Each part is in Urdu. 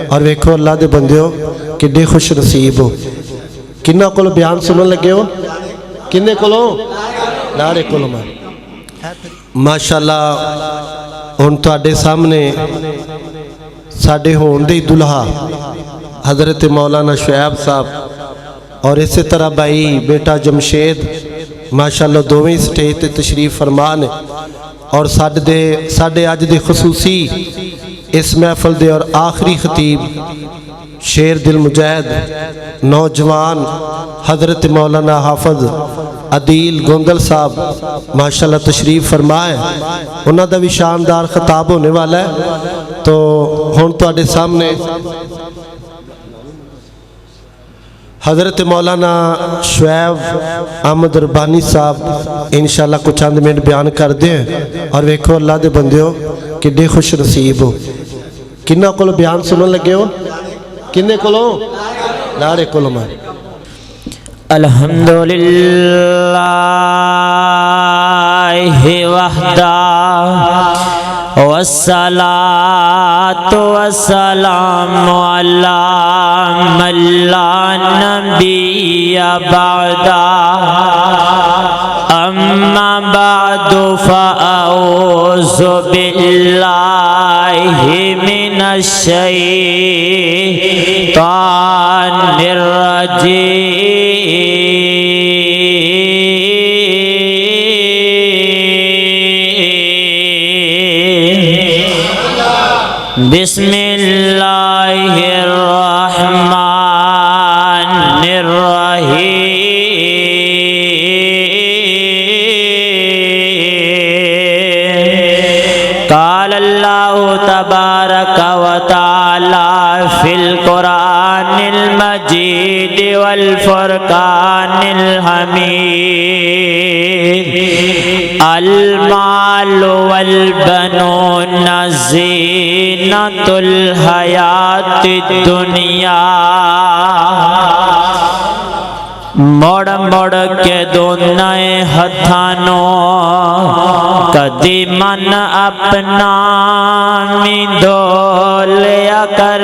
اور ویکھو اللہ دے بندیو کڈے خوش نصیب ہو کنہ کولو بیان سنن لگے ہو کنے کولو لاڑے کولو ماشاءاللہ ہن تواڈے سامنے ساڈے ہون دے دلہا حضرت مولانا شعیب صاحب اور اسی طرح بھائی بیٹا جمشید ماشاءاللہ دوویں سٹیج تے تشریف فرمان اور ساڈے اج دے خصوصی اس محفل دے اور آخری خطیب شیر دل مجاہد نوجوان حضرت مولانا حافظ عدیل گوندل صاحب ماشاءاللہ تشریف فرمائے انہاں دا بھی شاندار خطاب ہونے والا ہے تو ہن تواڈے سامنے حضرت مولانا شعیب احمد ربانی صاحب انشاءاللہ کچھ چند منٹ بیان کر دیں اور ویکھو اللہ دے بندیو کڈے خوش نصیب ہو کنہ کولو بیان سنن لگے ہو کنے کولو لاڑے کولو مار الحمدللہ وحدہ والصلاة والسلام علی من لا نبی بعدہ اما بعد فاعوذ باللہ من الشیطان الرجیم بسم اللہ الرحمن الرحیم قال اللہ تبارک و تعالی فی القرآن المجید والفرقان الحمید المال والبنون زینۃ الحیات الدنیا مڑ مڑ کے دونوں ہتھانوں کدی من اپنا میندو لیا کر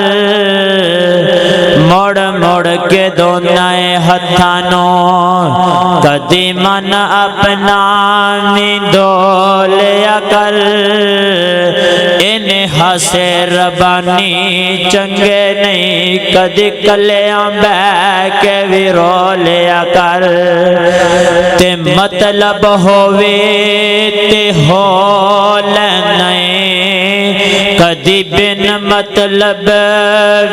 مڑ مڑ کے دونوں ہتھانوں کدی من اپنا میندو لیا کر انہیں ہسے ربانی چنگے نہیں کدی کلیاں بہ کے بھی رو لیا کر تے مطلب ہووے تے ہو لینے کدی بن مطلب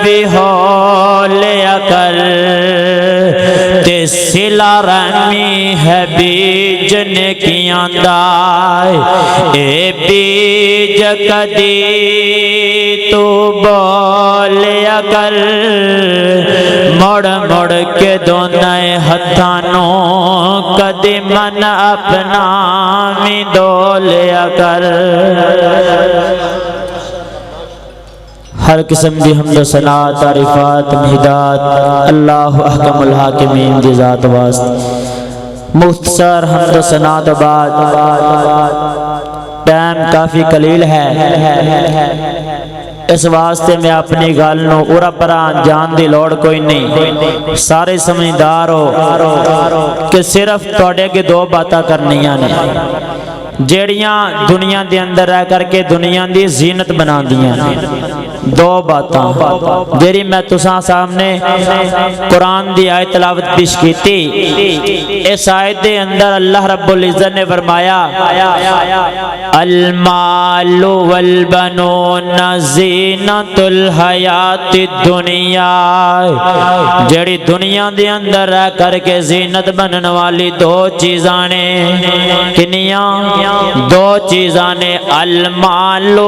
بھی ہو لیا کر تے سلا رحمی ہے بیج نیکیاں دائے اے بیج کدی تو بولیا کر مڑ مڑ کے دونوں ہتھانوں کدی من اپنا میندو لیا کر ہر قسم دی حمد و ثنا تعریفات مہدات اللہ احکم الحاکمین دی ذات واسطے مختصر حمد و ثنا تو بعد ٹائم کافی قلیل ہے اس واسطے میں اپنی گل نو اورا پران جان دی لوڑ کوئی نہیں سارے سمجھدار ہو کہ صرف توڑے کے دو باتاں کرنیاں نے جیڑیاں دنیا دے اندر رہ کر کے دنیا دی زینت بنا دیاں دو باتاں جیری میں تساں سامنے قرآن دی آیت تلاوت پیش کیتی اس آیت دے اندر اللہ رب العزت نے فرمایا المال والبنون زینۃ الحیات الدنیا جیڑی دنیا دے اندر رہ کر کے زینت بنن والی دو چیزاں نے کنیاں دو چیزاں نے المال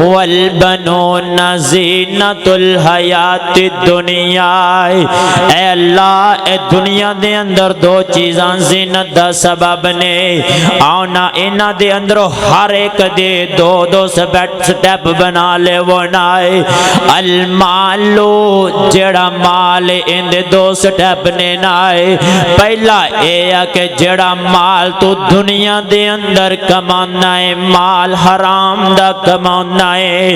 والبنون زینۃ الحیات الدنیا اے اللہ اے دنیا دے اندر دو چیزاں زینت دا سبب نے آنا اینا دے اندر ہر ایک دے دو دو سٹیپ بنا لے وہ نائے المالو جڑا مال ان دے دو سٹیپ نے نائے پہلا اے کہ جڑا مال تو دنیا دے اندر کمانا ہے مال حرام دا کمانا ہے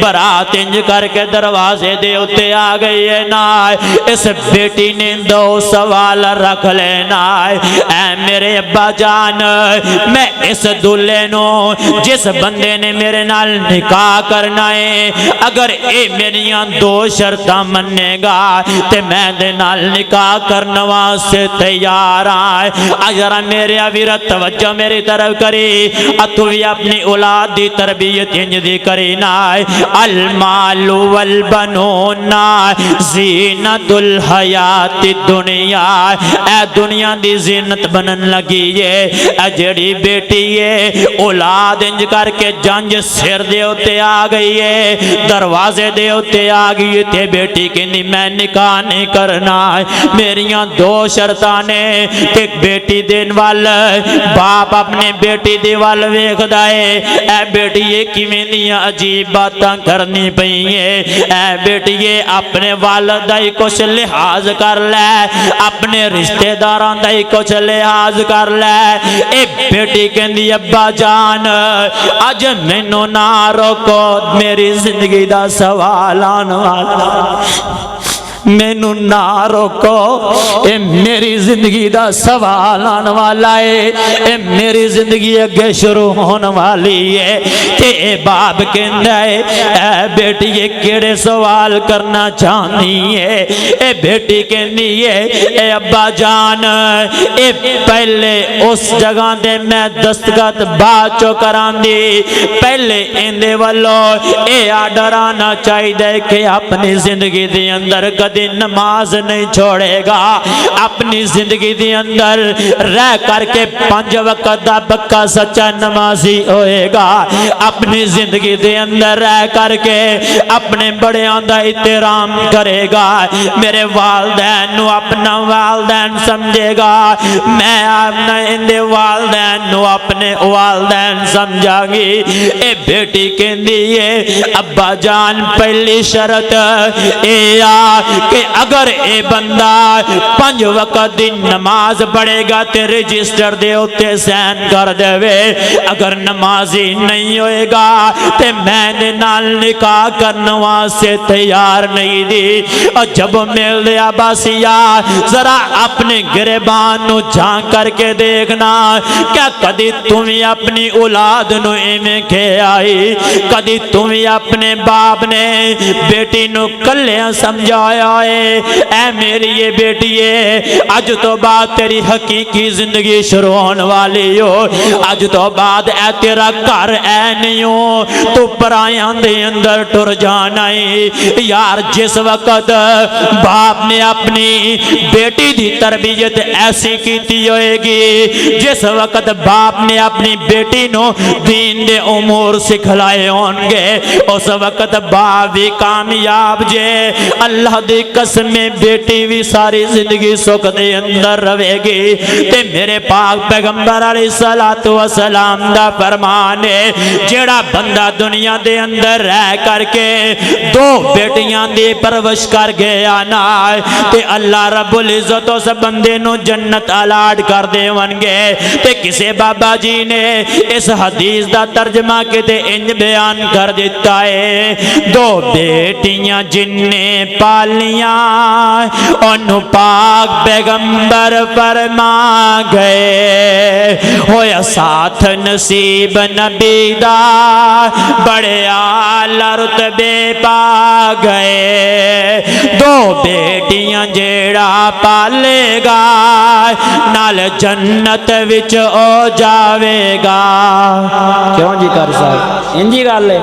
برات انج کر کے دروازے دے اتے آ گئی ہے نا اس بیٹی نے دو سوال رکھ لینا اے میرے ابا جان میں اس دلہے نو جس بندے نے میرے نال نکاح کرنا ہے اگر اے میریاں دو شرطاں مننے گا تے میں دے نال نکاح کرنا واسطے تیار آئے اگر میرے ویرا توجہ میری طرف کری اتو بھی اپنی اولاد دی تربیت انج دی کری نا المال والبنون زینت الحیات الدنیا اے دنیا دی زینت بنن لگی ہے اے جڑی بیٹی ہے اولاد انج کر کے جنج سر دے ہوتے آ گئی ہے دروازے دے ہوتے آ گئی تے بیٹی کہنی میں نکاح نہیں کرنا میریاں دو شرطانے کہ بیٹی دین وال باپ اپنے بیٹی دے وال ویکھ دائے اے بیٹی یہ کیویں دیاں عجیب باتاں کرنی پئی ہے اے بیٹی یہ اپنے والدہ ہی کچھ لحاظ کر لے اپنے رشتہ داراں دا ہی کچھ لحاظ کر لے اے بیٹی کہندی ابا جان اج مینوں نہ روکو میری زندگی دا سوال آن والا مینو نہ روکو اے میری زندگی دا سوال آن والا ہے اے میری زندگی اگے شروع ہونے والی ہے کہ اے باپ کہندا ہے اے بیٹی یہ کیڑے سوال کرنا چاہنی ہے اے بیٹی کہنی ہے اے ابا جان اے پہلے اس جگہ دے میں دستخط بعد چو کران دی پہلے اندے والو اے آڈر آنا چاہیے کہ اپنی زندگی دے اندر کدی نماز نہیں چھوڑے گا اپنی زندگی دی اندر رہ کر کے 5 وقت دا پکا سچا نمازی ہوئے گا اپنی زندگی دی اندر رہ کر کے اپنے بڑیاں دا احترام کرے گا میرے والدین نو اپنا والدین سمجھے گا میں اپنا اندے والدین نو اپنے والدین سمجھا گی اے بیٹی کہندی ہے ابا جان پہلی شرط اے آ کہ اگر اے بندہ 5 وقت دی نماز پڑھے گا تے رجسٹر دے ہوتے سین کر دے وے اگر نمازی نہیں ہوئے گا تے میں نے نال نکاح کرنوا سے تیار نہیں دی اور جب مل دے عباسیہ ذرا اپنے گریبان نو جھانک کر کے دیکھنا کیا کدی تمہیں اپنی اولاد نو ایمیں کھے آئی کدی تمہیں اپنے باپ نے بیٹی نو کلیاں سمجھایا اے میری یہ بیٹی ہے آج تو بعد تیری حقیقی زندگی شروع ہونے والی ہو آج تو بعد اے تیرا گھر اے نہیں ہو تو پرایاں دے اندر ٹر جانا ہے یار جس وقت باپ نے اپنی بیٹی دی تربیت ایسی کیتی ہوئے گی جس وقت باپ نے اپنی بیٹی نو دین دے امور سکھلائے ہونگے اس وقت باپ بھی کامیاب جے اللہ دی قسم میں بیٹی بھی ساری زندگی سکھ دے اندر روے گی تے میرے پاک پیغمبر علیہ السلام دا فرمان ہے جیڑا بندہ دنیا دے اندر رہ کر کے 2 بیٹیاں دی پرورش کر گیا نا تے اللہ رب العزت اس بندے نو جنت الاٹ کر دے ونگے تے کسے بابا جی نے اس حدیث دا ترجمہ کتے انج بیان کر دیتا ہے 2 بیٹیاں جن نے پالیاں انہوں پاک پیغمبر فرما گئے ہویا ساتھ نصیب نبی دا بڑے اعلی رتبے پا گئے 2 بیٹیاں جیڑا پالے گا نال جنت وچ او جاوے گا کیوں جی کر صاحب انجی گل ہے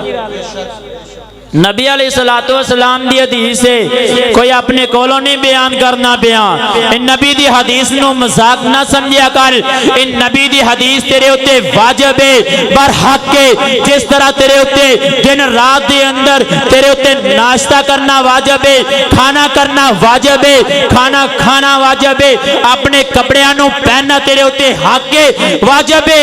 نبی علیہ السلام دی حدیث ہے کوئی اپنے کولوں نہیں بیان کرنا بیان ان نبی دی حدیث نو مذاق نہ سمجھیا کر ان نبی دی حدیث تیرے ہوتے واجب ہے برحق ہے جس طرح تیرے ہوتے دن رات دے اندر تیرے ہوتے ناشتہ کرنا واجب ہے کھانا کرنا واجب ہے کھانا کھانا واجب ہے اپنے کپڑیاں نو پہننا تیرے ہوتے حق ہے واجب ہے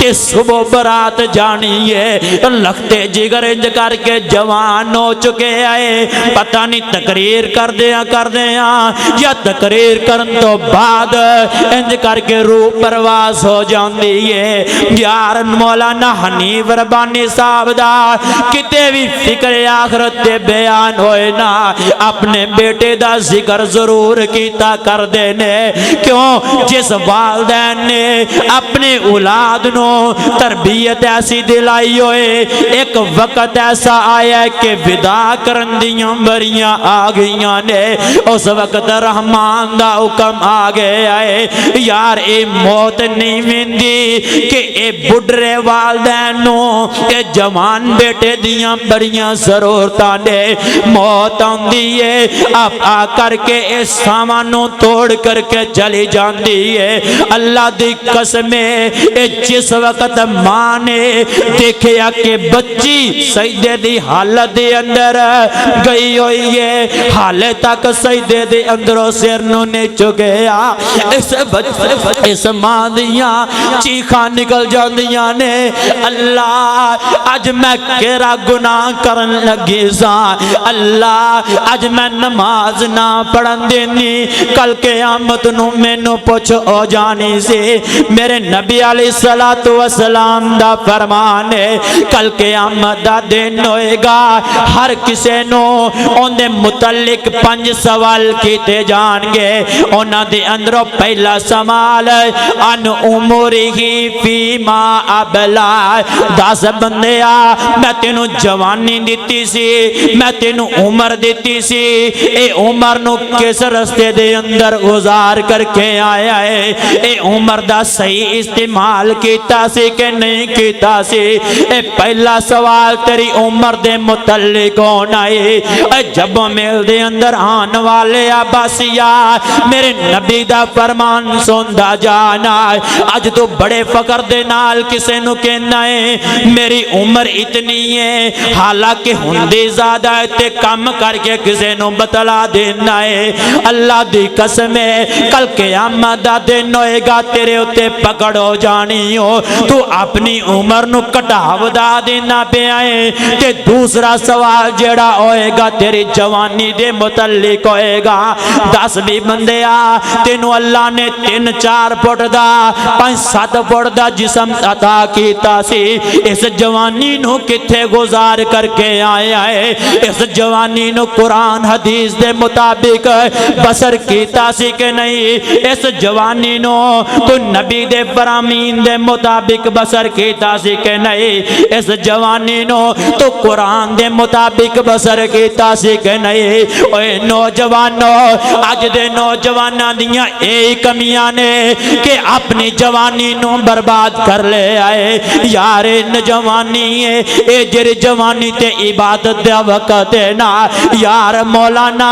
تے صبح برات جانی ہے لگتے جگر انج کر کے جوان ہو چکے آئے پتہ نہیں تقریر کر دیا یا تقریر کرن تو بعد انج کر کے روح پرواز ہو جاندی ہے یار مولانا حنیف ربانی صاحب دا کتے بھی فکر آخرت دے بیان ہوئے نا اپنے بیٹے دا ذکر ضرور کیتا کر دینے کیوں جس والدین نے اپنے اولاد نو تربیت ایسی دلائی ہوئے ایک وقت ایسا آیا ہے کہ ودا کرندیاں بریاں آگئیاں نے اس وقت رحمان دا حکم آگے آئے یار اے موت نہیں ویندی کہ اے بڑھرے والدین نو اے جوان بیٹے دیاں بریاں ضرورتاں نے موت آندی ہے اب آ کر کے اس سامانوں توڑ کر کے چلی جاندی ہے اللہ دی قسمیں جس وقت ماں نے دیکھیا کہ بچی سجدے دی حالت دے اندر گئی ہوئی ہے حالے تک سجدے دے اندروں سرنوں نے چکیا اس ماں دیاں چیخاں نکل جاندیاں نے اللہ اج میں کیرا گناہ کرن لگی سا اللہ اج میں نماز نہ پڑھن دینی کل قیامت نو مینوں پوچھ او جانی سے میرے نبی علیہ السلام دا فرمان ہے کل قیامت دا دن ہوئے گا ہر کسے نو ان دے متعلق 5 سوال کیتے جان گے انہاں دے اندروں پہلا سوال ان عمرہی فیما ابلا 10 بندیا میں تینوں جوانی دیتی سی میں تینوں عمر دیتی سی اے عمر نو کس رستے دے اندر گزار کر کے آیا ہے اے عمر دا صحیح استعمال کیتا سی کہ نہیں کیتا سی اے پہلا سوال تیری عمر دے متعلق ہونا ہے اے جب میل دے اندر آن والے عباسیہ میرے نبی دا فرمان سندا جانا اج تو بڑے فقر دے نال کسے نو کہنا ہے میری عمر اتنی ہے حالانکہ ہندی زیادہ ہے تے کم کر کے کسے نو بتلا دینا ہے اللہ دی قسم ہے کل قیامت دا دن ہوئے گا تیرے اتے پکڑ ہو جانی ہو تو اپنی عمر نو کٹاو دا دینا پہ آئے تے دوسرا سوال جڑا ہوئے گا تیری جوانی دے متعلق ہوئے گا 10 بھی بندے آ تینو اللہ نے 3-4 فٹ دا 5-7 فٹ دا جسم عطا کیتا سی اس جوانی نو کتھے گزار کر کے آیا ہے اس جوانی نو قرآن حدیث دے مطابق بسر کیتا سی کہ نہیں اس جوانی نو تو نبی دے فرامین دے مطابق بسر کیتا سی کہ نہیں اس جوانی نو تو قرآن دے مطابق بسر کیتا سی کہ نہیں اوے نوجوانو آج دے نوجوانہ دیاں ایک کمیاں نے کہ اپنی جوانی نو برباد کر لے آئے یار جوانی ہے اے جر جوانی تے عبادت دے وقت ہے نا یار مولانا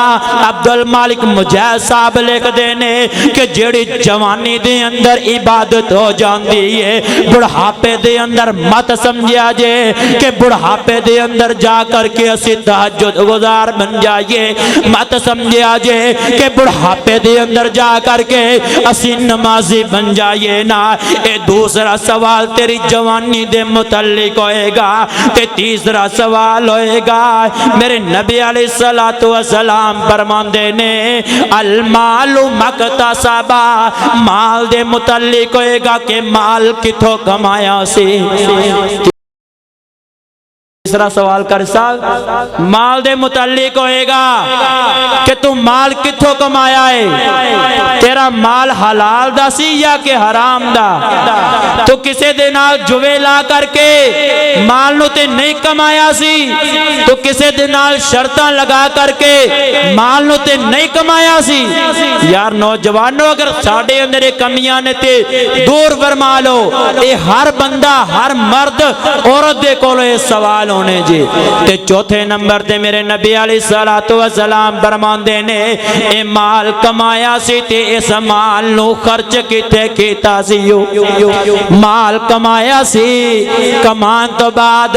عبدالمالک مجاہد صاحب لکھ دینے کہ جڑی جوانی دے اندر عبادت ہو جاندی ہے بڑھاپے دے اندر مت سمجھا جے کہ بڑھاپے دے اندر جا کر کے اسی تہجد گزار بن جائیے مت سمجھا جے کہ بڑھاپے دے اندر جا کر کے اسی نمازی بن جائیے نا اے دوسرا سوال تیری جوانی دے متعلق ہوئے گا تے تیسرا سوال ہوئے گا میرے نبی علیہ السلام فرماندے نے المال مکتسبا مال دے متعلق ہوئے گا کہ مال کتھوں کمایا سی تیسرا سوال کر ساگ مال دے متعلق ہوئے گا کہ تم مال کتھوں کمایا ہے تیرا مال حلال دا سی یا کہ حرام دا تو کسے دے نال جوے لا کر کے مال نو تے نہیں کمایا سی تو کسے دے نال شرطاں لگا کر کے مال نو تے نہیں کمایا سی یار نوجوانوں اگر ساڑے اندر کمیاں نے تے دور فرما لو اے ہر بندہ ہر مرد عورت دے کولو اے سوال ہونے جی تے چوتھے نمبر تے میرے نبی علیہ السلام فرمان دینے اے مال کمایا سی تے اس مال نو خرچ کیتے کیتا سی مال کمایا سی کمان تو بعد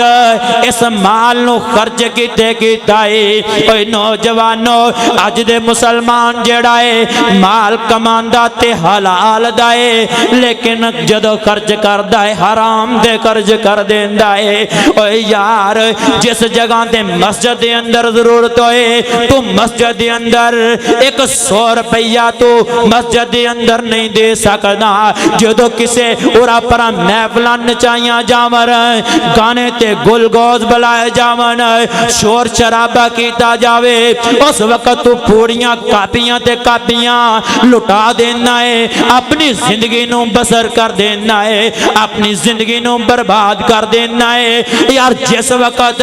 اس مال نو خرچ کیتے کیتا ہے اوے نوجوانو اج دے مسلمان جڑا ہے مال کماندا تے حلال دا ہے لیکن جدو خرچ کردا ہے حرام دے خرچ کر دیندا ہے اوے یار جس جگہ تے مسجد دے اندر ضرورت ہوئے تو مسجد دے اندر 100 روپیہ تو مسجد دے اندر نہیں دے سکدا جدو کسے اورا پرا محفلاں نچائیاں جاون گانے تے گل گوز بلائے جاون شور شرابہ کیتا جاوے اس وقت تو پوریاں کاپیاں تے کاپیاں لٹا دینا ہے اپنی زندگی نو بسر کر دینا ہے اپنی زندگی نو برباد کر دینا ہے یار جس وقت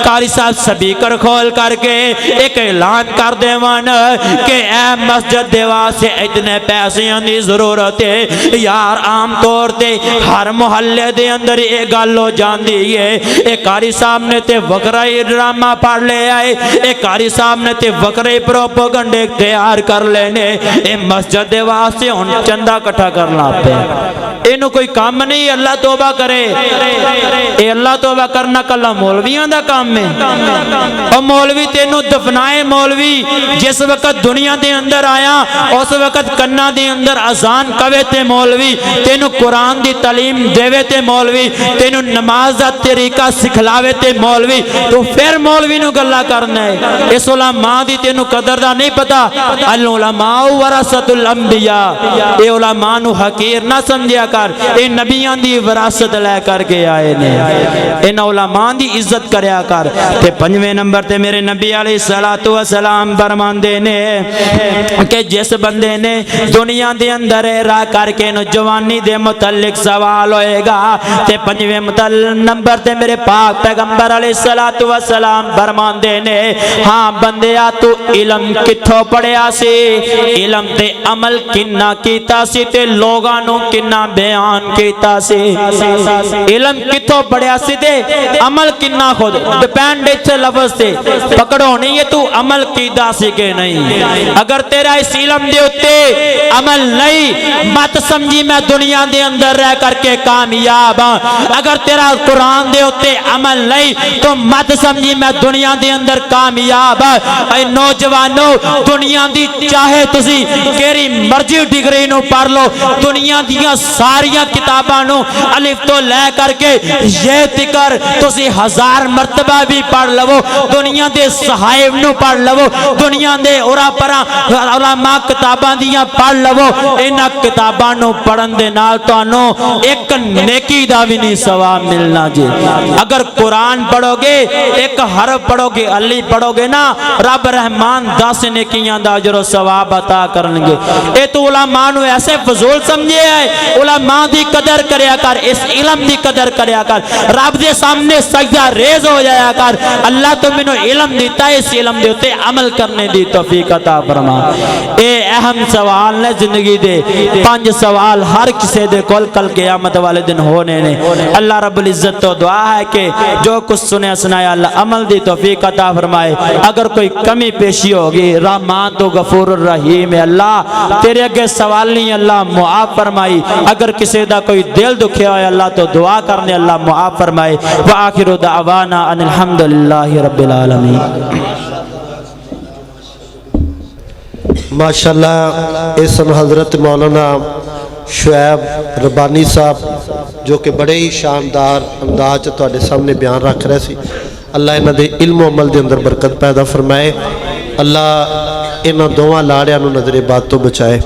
قاری صاحب سپیکر کھول کر کے ایک اعلان کر دیوان کہ اے مسجد دے واسطے اتنے پیسیاں دی ضرورت ہے یار عام طور تے ہر محلے دے اندر یہ گل ہو جاندی ہے ایک قاری صاحب نے تے وکرائی ڈرامہ پڑھ لے آئے ایک قاری صاحب نے تے وکرائی پروپوگنڈے تیار کر لینے اے مسجد دے واسطے ہن چندہ کٹھا کرنا پہ اینو کوئی کام نہیں اللہ توبہ کرے اے اللہ توبہ کرنا کلا مولویاں دا کام میں اور مولوی تینو دفنائے مولوی جس وقت دنیا دے اندر آیا اس وقت کنہ دے اندر اذان کوے تے مولوی تینو قرآن دی تعلیم دیوے تے مولوی تینو نماز دا طریقہ سکھلاوے تے مولوی تو پھر مولوی نو گلہ کرنا ہے اس علماء دی تینو قدر دا نہیں پتا العلماء ورثۃ الانبیاء اے علماء نو حقیر نہ سمجھیا کر اے نبیان دی وراثت لے کر کے آئے نے ان علماء دی عزت کریا کر تے 5ویں نمبر تے میرے نبی علیہ السلام فرماندے نے کہ جس بندے نے دنیا دے اندر راہ کر کے نوجوانی دے متعلق سوال ہوئے گا تے 5ویں نمبر تے میرے پاک پیغمبر علیہ السلام فرماندے نے ہاں بندیا تو علم کتھوں پڑھیا سی علم تے عمل کنا کیتا سی تے لوگاں نو کنا بیان کیتا سی علم کتھوں پڑھیا سی تے عمل کنا خود ڈپینڈ ایتھے لفظ تے پکڑو نہیں ہے تو عمل کیتا سی کہ نہیں اگر تیرا اس علم دے اتے عمل نہیں مت سمجھی میں دنیا دے اندر رہ کر کے کامیاب ہاں اگر تیرا قرآن دے اتے عمل نہیں تو مت سمجھی میں دنیا دے اندر کامیاب ہاں اے نوجوانو دنیا دی چاہے تسی کیری مرضی ڈگری نو پڑھ لو دنیا دیاں ساریاں کتاباں نو الف تو لے کر کے یہ تکر تسی 1000 مرتبہ بھی پڑھ لو دنیا دے صحائف نو پڑھ لو دنیا دے اورا پرا علماء کتاباں دیاں پڑھ لو انہاں کتاباں نو پڑھن دے نال تانوں ایک نیکی دا بھی نہیں ثواب ملنا جی اگر قرآن پڑھو گے ایک حرف پڑھو گے علی پڑھو گے نا رب رحمان 10 نیکیاں دا اجر و ثواب عطا کرن گے اے تو علماء نو ایسے فضول سمجھے ہے علماء دی قدر کریا کر اس علم دی قدر کریا کر رب دے سامنے سجدہ ریز ہو جایا کر اللہ تو منو علم دیتا ہے اس علم دے ہوتے عمل کرنے دی توفیق عطا فرما اے اہم سوال نے زندگی دے 5 سوال ہر کسے دے کل قیامت والے دن ہونے نے اللہ رب العزت تو دعا ہے کہ جو کچھ سنے سنایا اللہ عمل دی توفیق عطا فرمائے اگر کوئی کمی پیشی ہوگی رحمان تو غفور الرحیم ہے اللہ تیرے اگے سوال نہیں اللہ معاف فرمائی اگر کسی دا کوئی دل دکھیا ہے اللہ تو دعا کرنے اللہ معاف فرمائے وآخر دعوانا ان الحمدللہ رب العالمین ماشاءاللہ اس حضرت مولانا شعیب ربانی صاحب جو کہ بڑے ہی شاندار انداز تواڈے سامنے بیان رکھ رہے سی اللہ انہاں دے علم و عمل دے اندر برکت پیدا فرمائے اللہ انہاں دوواں لاڑیاں نو نظر بد تو بچائے